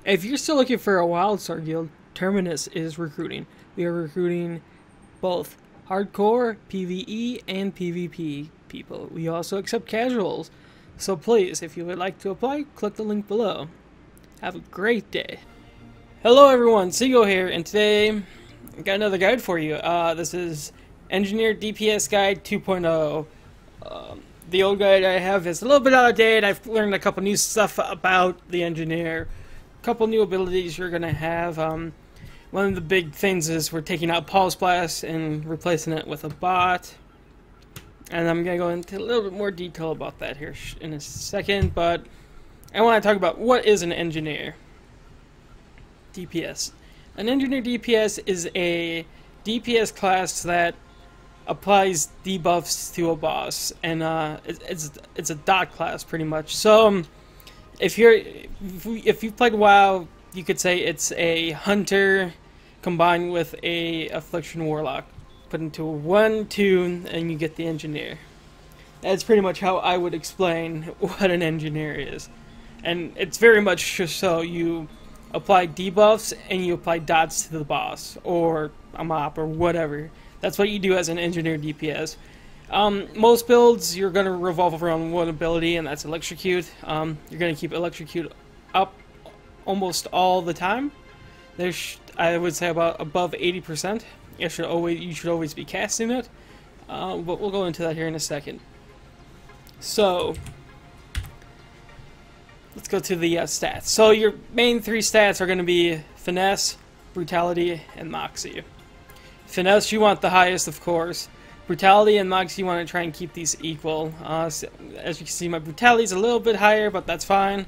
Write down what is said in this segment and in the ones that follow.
If you're still looking for a Wildstar guild, Terminus is recruiting. We are recruiting both hardcore, PvE, and PvP people. We also accept casuals. So please, if you would like to apply, click the link below. Have a great day. Hello everyone, Seago here, and today I got another guide for you. This is Engineer DPS Guide 2.0. The old guide I have is a little bit out of date. I've learned a couple new stuff about the engineer. A couple new abilities you're going to have. One of the big things is we're taking out Pulse Blast and replacing it with a bot. And I'm going to go into a little bit more detail about that here in a second. But I want to talk about what is an engineer DPS. An engineer DPS is a DPS class that applies debuffs to a boss, and it's a dot class pretty much. So if you've played WoW, you could say it's a hunter combined with a affliction warlock put into a 1-2, and you get the engineer. That's pretty much how I would explain what an engineer is, and it's very much just so you apply debuffs and you apply dots to the boss or a mop or whatever. That's what you do as an engineer DPS. Most builds you're going to revolve around one ability, and that's electrocute. You're going to keep electrocute up almost all the time. I would say about above 80%. You should always be casting it. But we'll go into that here in a second. So let's go to the stats. So your main three stats are going to be finesse, brutality, and moxie. Finesse, you want the highest, of course. Brutality and moxie, you want to try and keep these equal. So, as you can see, my brutality is a little bit higher, but that's fine.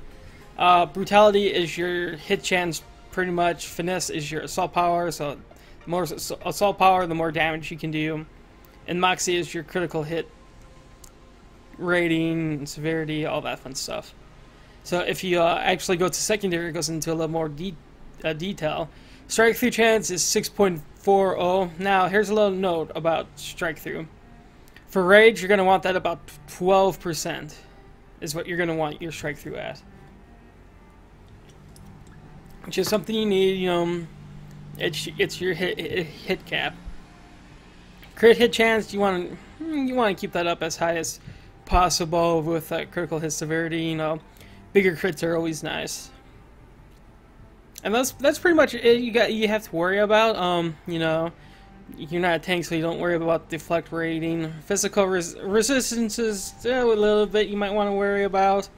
Brutality is your hit chance, pretty much. Finesse is your assault power, so the more assault power, the more damage you can do. And moxie is your critical hit rating, severity, all that fun stuff. So if you actually go to secondary, it goes into a little more detail. Strike through chance is 6.40. Now, here's a little note about strike through. For rage, you're going to want that about 12%, is what you're going to want your strike through at. Which is something you need, you know, it's your hit cap. Crit hit chance, you want to keep that up as high as possible with critical hit severity, you know. Bigger crits are always nice. And that's pretty much it you have to worry about. You know, you're not a tank, so you don't worry about deflect rating. Physical resistances, a little bit you might want to worry about.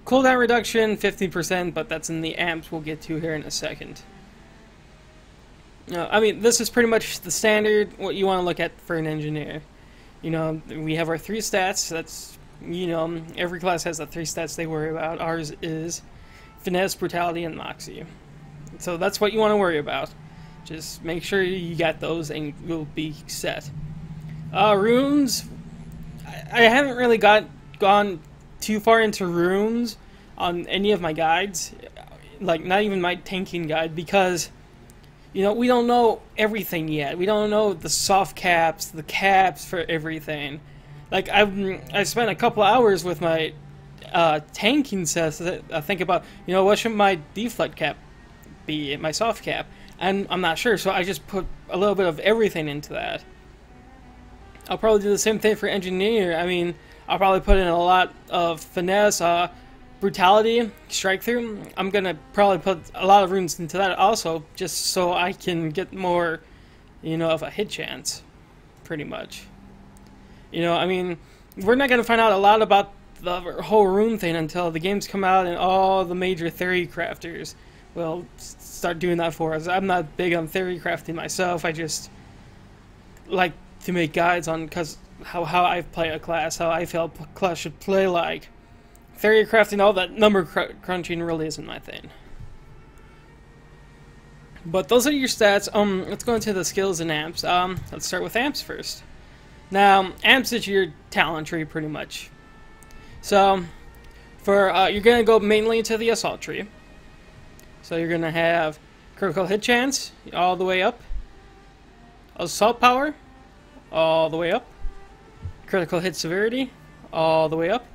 Cooldown reduction, 50%, but that's in the amps we'll get to here in a second. I mean, this is pretty much the standard, what you want to look at for an engineer. You know, we have our three stats. That's, you know, every class has the three stats they worry about. Ours is finesse, brutality, and moxie. So that's what you want to worry about. Just make sure you got those and you'll be set. Runes, I haven't really gone too far into runes on any of my guides. Like, not even my tanking guide, because, you know, we don't know everything yet. We don't know the soft caps, the caps for everything. Like, I've spent a couple hours with my tanking sets. I think about, you know, what should my deflect cap be, my soft cap, and I'm not sure, so I just put a little bit of everything into that. I'll probably do the same thing for engineer. I mean, I'll probably put in a lot of finesse, brutality, strike through. I'm gonna probably put a lot of runes into that also, just so I can get more, you know, of a hit chance, pretty much. You know, I mean, we're not gonna find out a lot about the whole rune thing until the games come out and all the major theory crafters will start doing that for us. I'm not big on theory crafting myself. I just like to make guides on how I play a class, how I feel a class should play like. Theory crafting, all that number crunching really isn't my thing. But those are your stats. Let's go into the skills and amps. Let's start with amps first. Now, amps is your talent tree pretty much. So, you're gonna go mainly into the assault tree. So you're going to have critical hit chance all the way up, assault power all the way up, critical hit severity all the way up,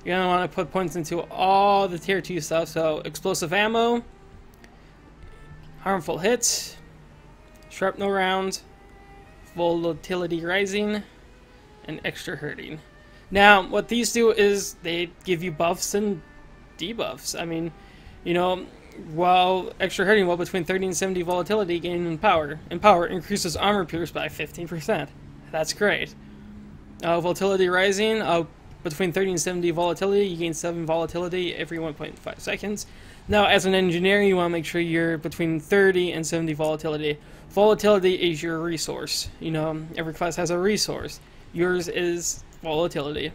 You're going to want to put points into all the tier 2 stuff, so explosive ammo, harmful hits, shrapnel rounds, volatility rising, and extra hurting. Now, what these do is they give you buffs and debuffs. I mean, you know, while extra hurting, while between 30 and 70 volatility, gain in power. And power increases armor pierce by 15%. That's great. Volatility rising, between 30 and 70 volatility, you gain 7 volatility every 1.5 seconds. Now, as an engineer, you want to make sure you're between 30 and 70 volatility. Volatility is your resource. You know, every class has a resource. Yours is volatility.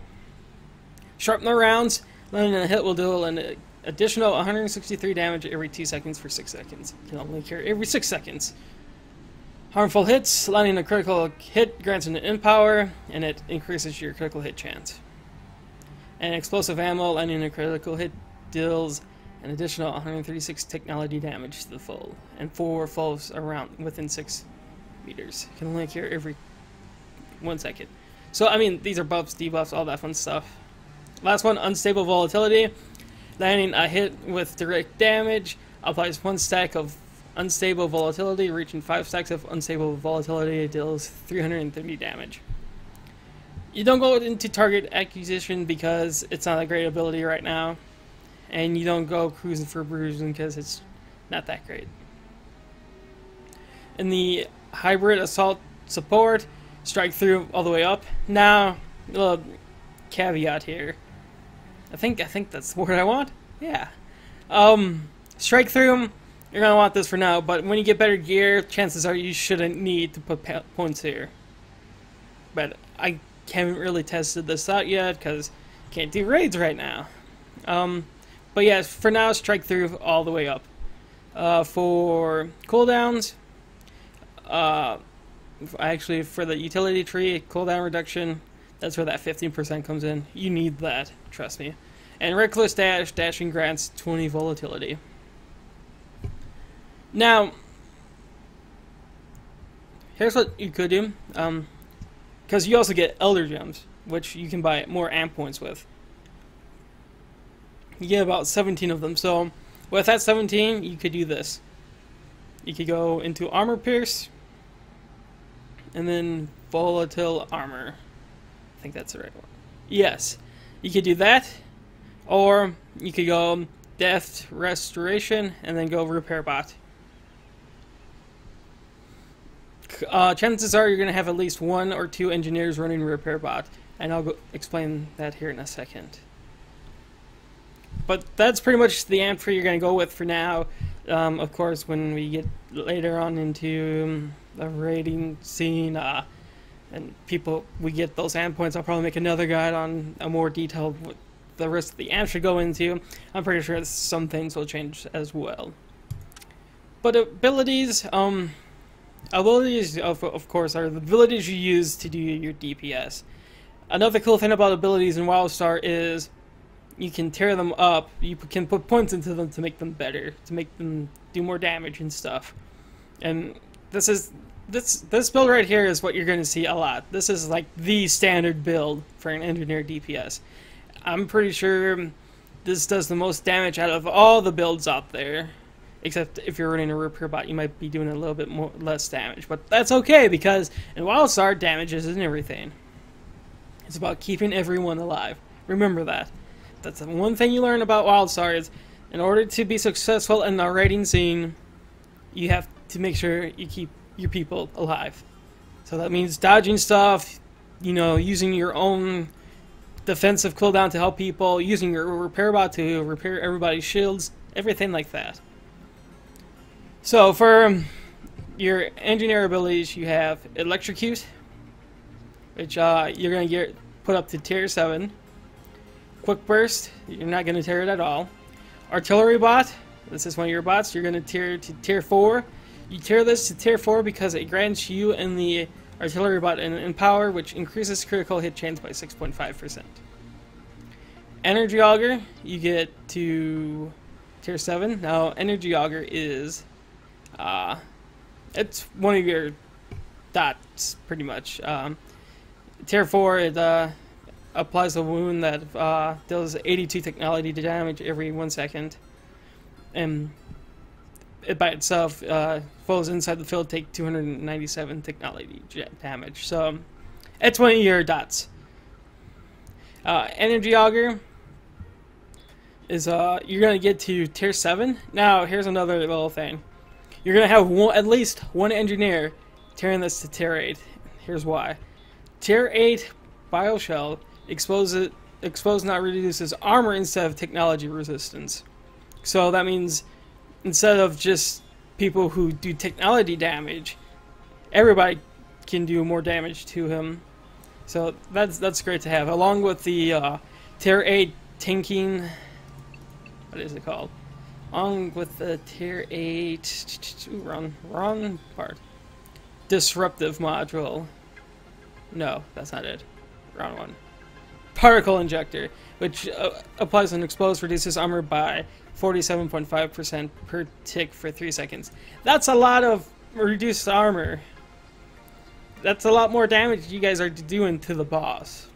Sharpener rounds, landing a hit will do an additional 163 damage every 2 seconds for 6 seconds. You can only carry every 6 seconds. Harmful hits, landing a critical hit grants an empower, and it increases your critical hit chance. And explosive ammo, landing a critical hit deals an additional 136 technology damage to the foe, and 4 foes around within 6 meters. You can only carry every 1 second. So, I mean, these are buffs, debuffs, all that fun stuff. Last one, unstable volatility. Landing a hit with direct damage applies 1 stack of unstable volatility, reaching 5 stacks of unstable volatility, deals 330 damage. You don't go into target acquisition because it's not a great ability right now, and you don't go cruising for bruising because it's not that great. In the hybrid assault support, strike through all the way up. Now, a little caveat here. I think that's the word I want. Yeah. Strike through. You're gonna want this for now, but when you get better gear, chances are you shouldn't need to put points here. But I haven't really tested this out yet because can't do raids right now. But yeah, for now, strike through all the way up. For cooldowns, actually for the utility tree, cooldown reduction, that's where that 15% comes in. You need that, trust me. And reckless dash, dashing grants 20 volatility. Now, here's what you could do, because you also get Elder Gems, which you can buy more amp points with. You get about 17 of them, so with that 17, you could do this. You could go into Armor Pierce, and then Volatile Armor. I think that's the right one. Yes, you could do that, or you could go Death Restoration, and then go Repair Bot. Chances are you're going to have at least 1 or 2 engineers running Repair Bot, and I'll explain that here in a second. But that's pretty much the amp tree you're going to go with for now. Of course, when we get later on into the raiding scene, and we get those amp points, I'll probably make another guide on a more detailed what the rest of the amp should go into. I'm pretty sure some things will change as well. But abilities, of course, are the abilities you use to do your DPS. Another cool thing about abilities in Wildstar is you can tear them up. You can put points into them to make them better, to make them do more damage and stuff. And this build right here is what you're going to see a lot. This is like the standard build for an engineer DPS. I'm pretty sure this does the most damage out of all the builds out there. Except if you're running a repair bot, you might be doing a little bit less damage. But that's okay, because in Wildstar, damage isn't everything. It's about keeping everyone alive. Remember that. That's the one thing you learn about Wildstar is, in order to be successful in the raiding scene, you have to make sure you keep your people alive. So that means dodging stuff, you know, using your own defensive cooldown to help people, using your repair bot to repair everybody's shields, everything like that. So for your engineer abilities, you have Electrocute, which you're going to get put up to tier 7. Quick Burst, you're not going to tear it at all. Artillery Bot, this is one of your bots, you're going to tier to tier 4. You tier this to tier 4 because it grants you and the Artillery Bot an power, which increases critical hit chance by 6.5%. Energy Auger, you get to tier 7. Now, Energy Auger is it's one of your dots, pretty much. Tier 4, it applies a wound that does 82 technology damage every 1 second. And it by itself, foes inside the field take 297 technology damage. So it's one of your dots. Energy Auger is you're gonna get to tier 7. Now here's another little thing. You're gonna have at least one engineer tearing this to tier 8. Here's why. Tier 8 Bioshell expose not reduces armor instead of technology resistance. So that means instead of just people who do technology damage, everybody can do more damage to him. So that's great to have, along with the tier 8 tanking. What is it called? Along with the tier 8 wrong part. Disruptive module. No, that's not it. Wrong one. Particle injector, which applies when exposed, reduces armor by 47.5% per tick for 3 seconds. That's a lot of reduced armor. That's a lot more damage you guys are doing to the boss.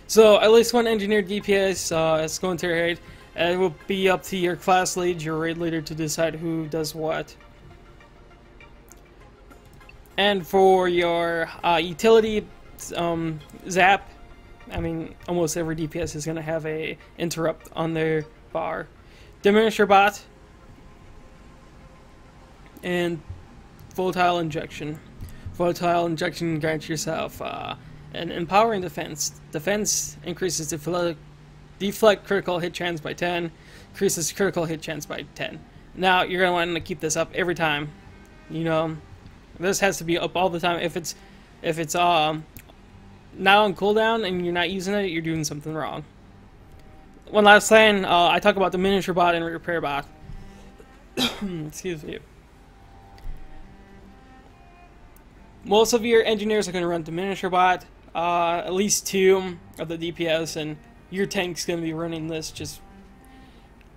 So at least one engineered DPS is going to raid. It will be up to your class lead, your raid leader, to decide who does what. And for your utility zap, I mean, almost every DPS is going to have a interrupt on their bar. Diminisher bot and volatile injection. Volatile injection grants yourself an empowering defense. Defense increases deflect critical hit chance by 10, increases critical hit chance by 10. Now you're gonna want to keep this up every time. You know, this has to be up all the time. If it's not on cooldown and you're not using it, you're doing something wrong. One last thing, I talk about the miniature bot and repair bot. Excuse me. Most of your engineers are going to run the miniature bot, at least 2 of the DPS, and your tank's going to be running this just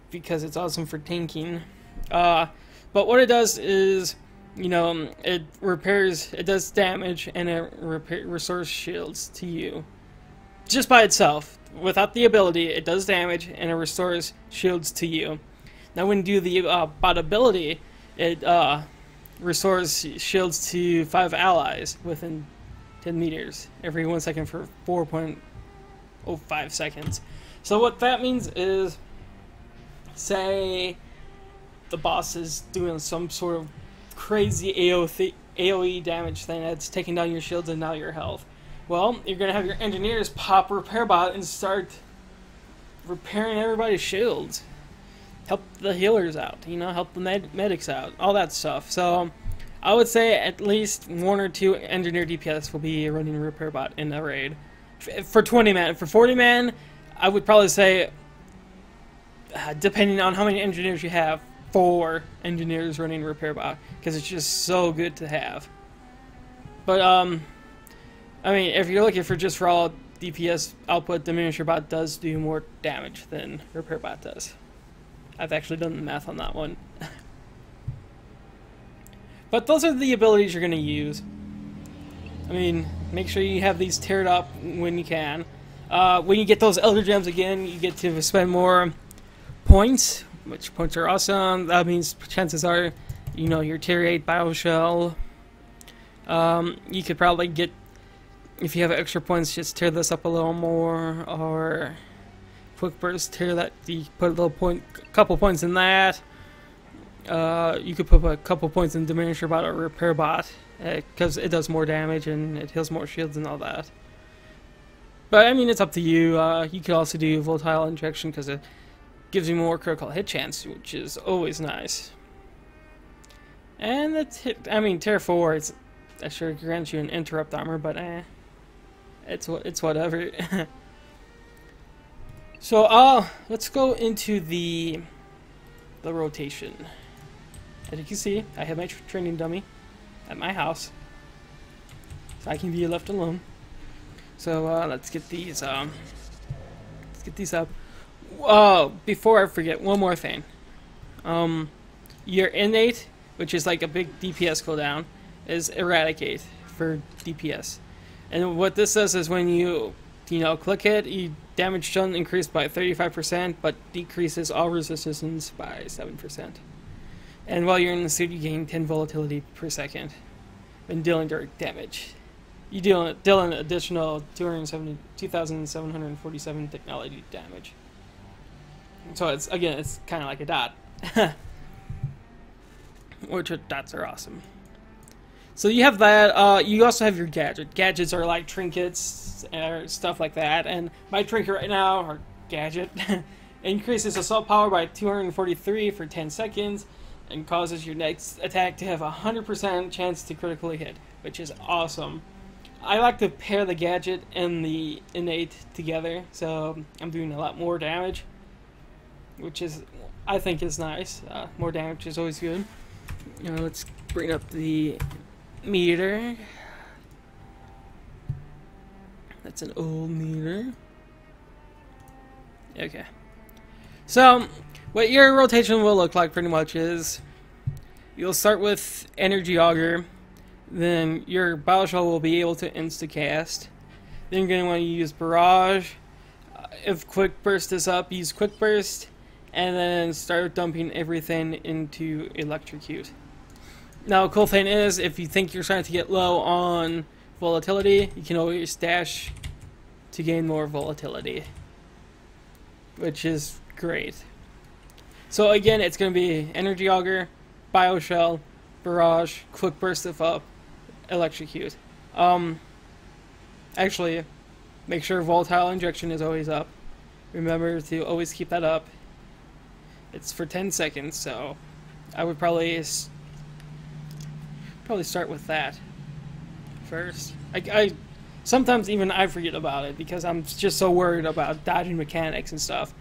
because it's awesome for tanking. But what it does is, you know, it repairs, it does damage, and it restores shields to you. Just by itself. Without the ability, it does damage, and it restores shields to you. Now when you do the bot ability, it restores shields to 5 allies within 10 meters every 1 second for 4.05 seconds. So what that means is, say the boss is doing some sort of crazy AoE damage thing that's taking down your shields and now your health. Well, you're going to have your engineers pop repair bot and start repairing everybody's shields. Help the healers out, you know, help the medics out, all that stuff. So I would say at least 1 or 2 engineer DPS will be running repair bot in a raid. For 20 man. For 40 man, I would probably say, depending on how many engineers you have, 4 engineers running repair bot, because it's just so good to have. But I mean, if you're looking for just raw DPS output, the miniature bot does do more damage than repair bot does. I've actually done the math on that one. But those are the abilities you're going to use. I mean, make sure you have these tiered up when you can. When you get those Elder Gems again, you get to spend more points, which points are awesome. That means chances are, you know, your tier 8 Bioshell. You could probably get, if you have extra points, just tear this up a little more, or quick burst, tear that, you put a little couple points in that. You could put a couple points in diminisher bot or repair bot, because it does more damage and it heals more shields and all that. But I mean, it's up to you. You could also do volatile injection because it gives you more critical hit chance, which is always nice. And that's hit. I mean, tier 4, it sure grants you an interrupt armor, but it's whatever. So let's go into the rotation. As you can see, I have my training dummy at my house, so I can be left alone. So let's get these up. Before I forget, one more thing. Your innate, which is like a big DPS cooldown, is eradicate for DPS. And what this does is when you click it, you damage done increased by 35%, but decreases all resistance by 7%. And while you're in the suit, you gain 10 volatility per second when dealing direct damage. You deal an additional 2,747 technology damage. So it's kind of like a dot. Which dots are awesome. So you have that. You also have your gadget. Gadgets are like trinkets or stuff like that. And my trinket right now, or gadget, increases assault power by 243 for 10 seconds and causes your next attack to have a 100% chance to critically hit, which is awesome. I like to pair the gadget and the innate together, so I'm doing a lot more damage, which is, I think, is nice. More damage is always good. Let's bring up the meter. That's an old meter. Okay. So, what your rotation will look like pretty much is you'll start with Energy Auger, then your Bioshell will be able to insta-cast. Then you're going to want to use Barrage. If Quick Burst is up, use Quick Burst, and then start dumping everything into Electrocute. Now, the cool thing is, if you think you're starting to get low on volatility, you can always dash to gain more volatility, which is great. So again, it's going to be Energy Auger, Bioshell, Barrage, Quick Burst if up, Electrocute. Actually, make sure Volatile Injection is always up. Remember to always keep that up. It's for 10 seconds, so I would probably start with that first. I sometimes even I forget about it because I'm just so worried about dodging mechanics and stuff.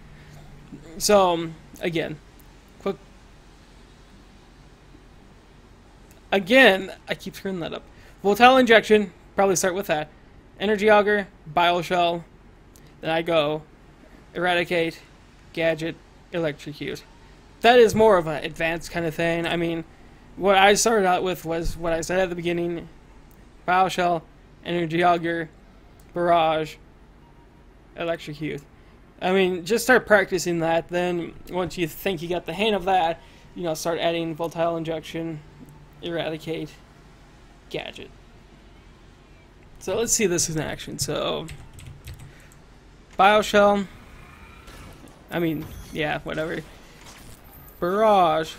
So again, I keep screwing that up. Volatile Injection, probably start with that. Energy Auger, Bioshell, then I go Eradicate, Gadget, Electrocute. That is more of an advanced kind of thing. I mean, what I started out with was what I said at the beginning: Bioshell, Energy Auger, Barrage, Electrocute. I mean, just start practicing that. Then, once you think you got the hang of that, start adding Volatile Injection, Eradicate, Gadget. So let's see this in action. So, Bioshell. I mean, yeah, whatever. Barrage.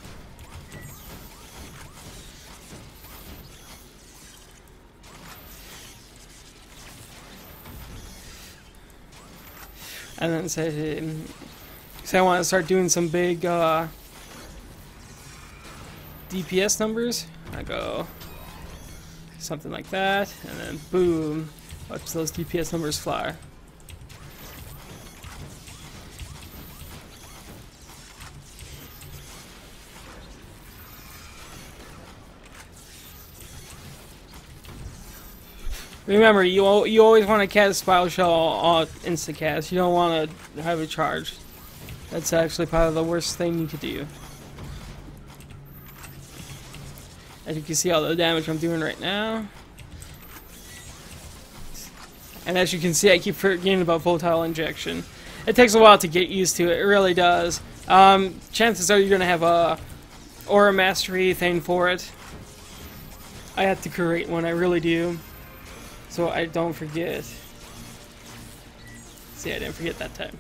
And then say I want to start doing some big DPS numbers. I go something like that, and then boom, watch those DPS numbers fly. Remember, you always want to cast Bioshell on insta-cast. You don't want to have it charged. That's actually probably the worst thing you could do. As you can see, all the damage I'm doing right now. And as you can see, I keep forgetting about Volatile Injection. It takes a while to get used to it. It really does. Chances are you're going to have a Aura Mastery thing for it. I have to create one, I really do. So I don't forget. See, I didn't forget that time.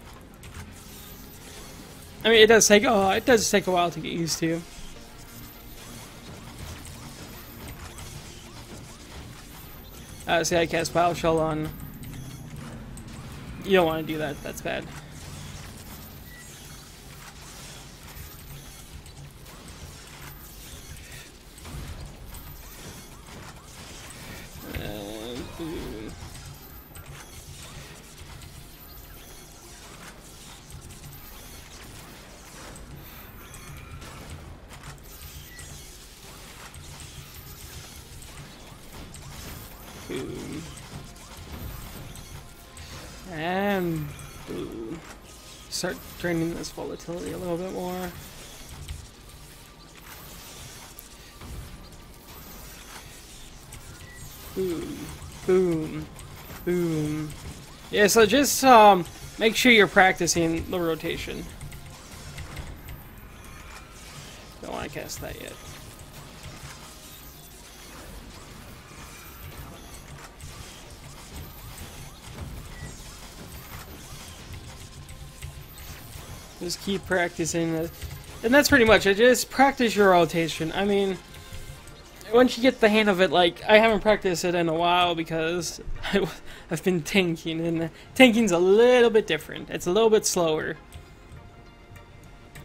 I mean, it does take a while to get used to. See, I cast Bioshell on. You don't want to do that. That's bad. Boom. And boom. Start draining this volatility a little bit more. Boom. Boom. Boom. Yeah, so just make sure you're practicing the rotation. Don't want to cast that yet. Just keep practicing it. And that's pretty much it. Just practice your rotation. I mean, once you get the hang of it, like, I haven't practiced it in a while because I've been tanking, and tanking's a little bit different. It's a little bit slower.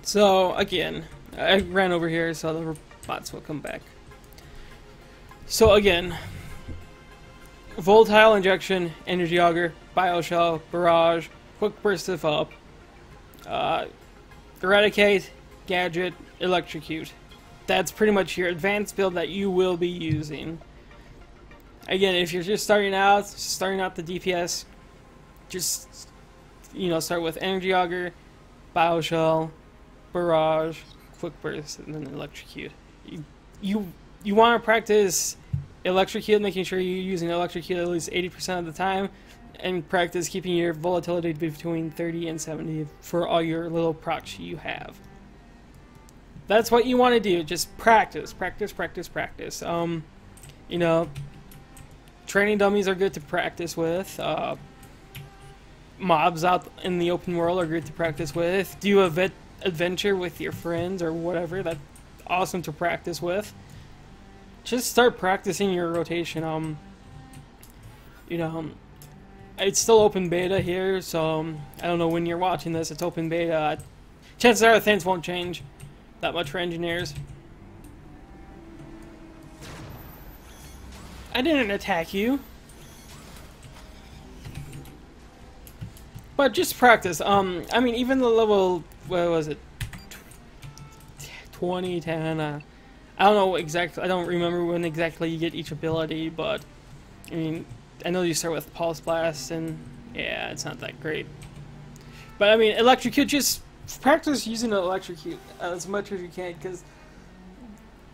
So, again, I ran over here so the bots will come back. So, again, Volatile Injection, Energy Auger, Bioshell, Barrage, Quick Burst of Up, Eradicate, Gadget, Electrocute. That's pretty much your advanced build that you will be using. Again, if you're just starting out the DPS, just, you know, start with Energy Auger, Bioshell, Barrage, Quick Burst, and then Electrocute. You want to practice Electrocute, making sure you're using Electrocute at least 80% of the time, and practice keeping your volatility between 30 and 70 for all your little procs you have. That's what you want to do. Just practice, practice, practice, practice. You know, training dummies are good to practice with. Mobs out in the open world are good to practice with. Do a adventure with your friends or whatever. That's awesome to practice with. Just start practicing your rotation. You know, it's still open beta here, so I don't know when you're watching this. It's open beta. Chances are things won't change that much for engineers. I didn't attack you. But just practice. I mean, even the level, what was it? 20, 10, I don't know exactly, I don't remember when exactly you get each ability, but I mean, I know you start with Pulse Blast, and yeah, it's not that great. But I mean, Electrocute, just practice using Electrocute as much as you can, because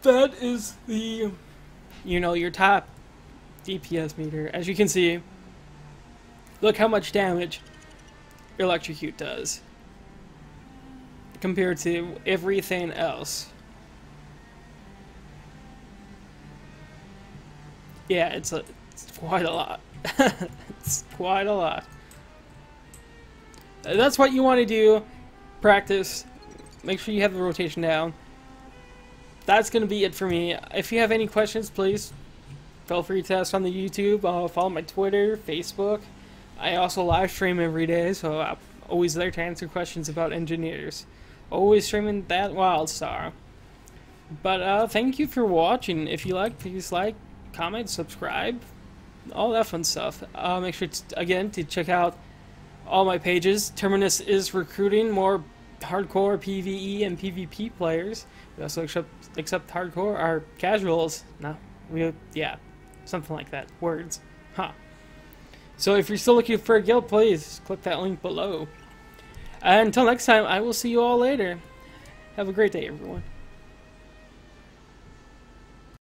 that is the, you know, your top DPS meter. As you can see, look how much damage Electrocute does compared to everything else. Yeah, it's quite a lot. It's quite a lot. That's what you want to do. Practice. Make sure you have the rotation down. That's going to be it for me. If you have any questions, please feel free to ask on the YouTube. Follow my Twitter, Facebook. I also live stream every day, so I'm always there to answer questions about engineers. Always streaming that Wildstar. But thank you for watching. If you like, please like, comment, subscribe, all that fun stuff. Make sure again to check out all my pages. Terminus is recruiting more hardcore PvE and PvP players. We also accept hardcore or casuals. No, yeah, something like that. Words, huh? So if you're still looking for a guild, please click that link below. And until next time, I will see you all later. Have a great day, everyone.